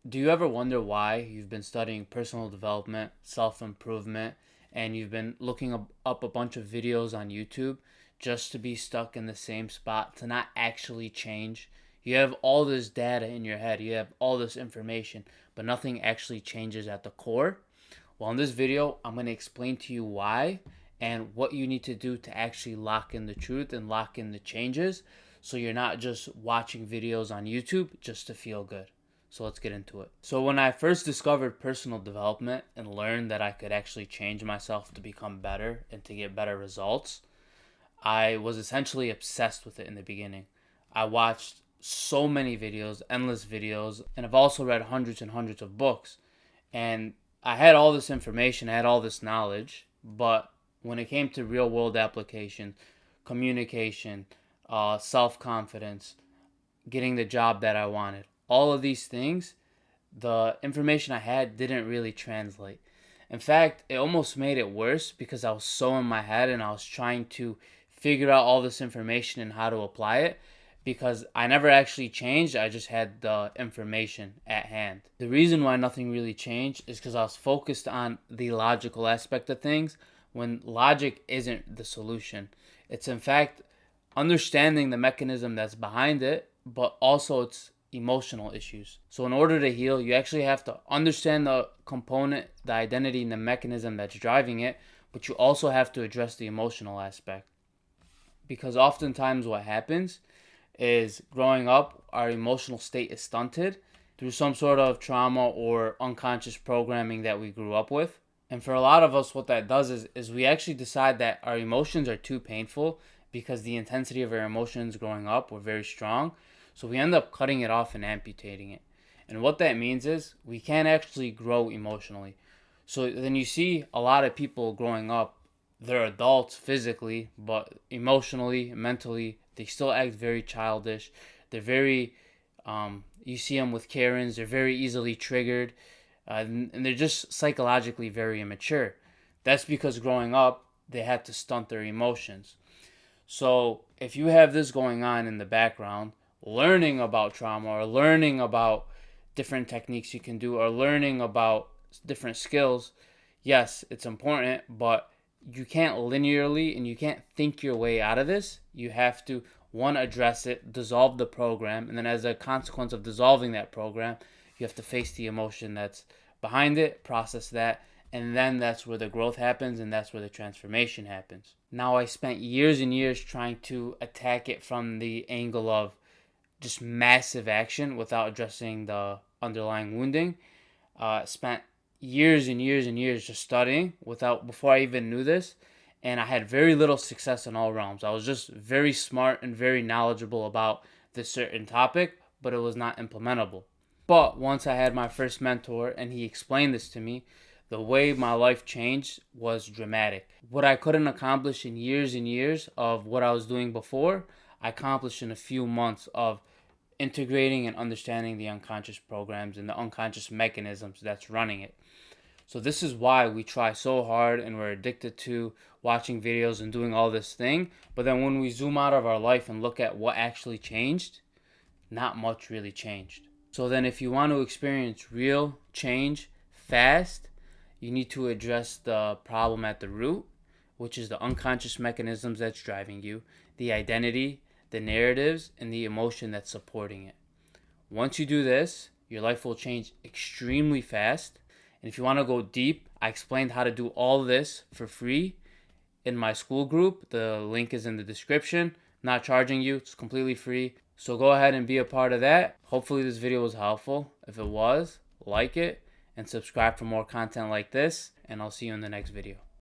Do you ever wonder why you've been studying personal development, self-improvement, and you've been looking up a bunch of videos on YouTube just to be stuck in the same spot, to not actually change? You have all this data in your head, you have all this information, but nothing actually changes at the core. Well, in this video, I'm going to explain to you why and what you need to do to actually lock in the truth and lock in the changes so you're not just watching videos on YouTube just to feel good. So let's get into it. So when I first discovered personal development and learned that I could actually change myself to become better and to get better results, I was essentially obsessed with it in the beginning. I watched so many videos, endless videos, and I've also read hundreds and hundreds of books. And I had all this information, I had all this knowledge, but when it came to real world application, communication, self confidence, getting the job that I wanted, all of these things, the information I had didn't really translate. In fact, it almost made it worse because I was so in my head and I was trying to figure out all this information and how to apply it because I never actually changed. I just had the information at hand. The reason why nothing really changed is because I was focused on the logical aspect of things when logic isn't the solution. It's in fact understanding the mechanism that's behind it, but also it's emotional issues. So in order to heal, you actually have to understand the component, the identity, and the mechanism that's driving it, but you also have to address the emotional aspect. Because oftentimes what happens is growing up, our emotional state is stunted through some sort of trauma or unconscious programming that we grew up with. And for a lot of us, what that does is we actually decide that our emotions are too painful because the intensity of our emotions growing up were very strong. So we end up cutting it off and amputating it. And what that means is we can't actually grow emotionally. So then you see a lot of people growing up, they're adults physically, but emotionally, mentally, they still act very childish. They're very, you see them with Karens, they're very easily triggered, and they're just psychologically very immature. That's because growing up, they had to stunt their emotions. So if you have this going on in the background, learning about trauma or learning about different techniques you can do or learning about different skills, yes, it's important, but you can't linearly and you can't think your way out of this. You have to, one, address it, dissolve the program, and then as a consequence of dissolving that program, you have to face the emotion that's behind it, process that, and then that's where the growth happens and that's where the transformation happens. Now, I spent years and years trying to attack it from the angle of just massive action without addressing the underlying wounding. Spent years and years and years just studying without before I even knew this, and I had very little success in all realms. I was just very smart and very knowledgeable about this certain topic, but it was not implementable. But once I had my first mentor and he explained this to me, the way my life changed was dramatic. What I couldn't accomplish in years and years of what I was doing before, I accomplished in a few months of integrating and understanding the unconscious programs and the unconscious mechanisms that's running it. So this is why we try so hard and we're addicted to watching videos and doing all this thing. But then when we zoom out of our life and look at what actually changed, not much really changed. So then if you want to experience real change fast, you need to address the problem at the root, which is the unconscious mechanisms that's driving you, the identity, the narratives, and the emotion that's supporting it. Once you do this, your life will change extremely fast. And if you want to go deep, I explained how to do all this for free in my school group. The link is in the description. I'm not charging you, it's completely free. So go ahead and be a part of that. Hopefully this video was helpful. If it was, like it and subscribe for more content like this. And I'll see you in the next video.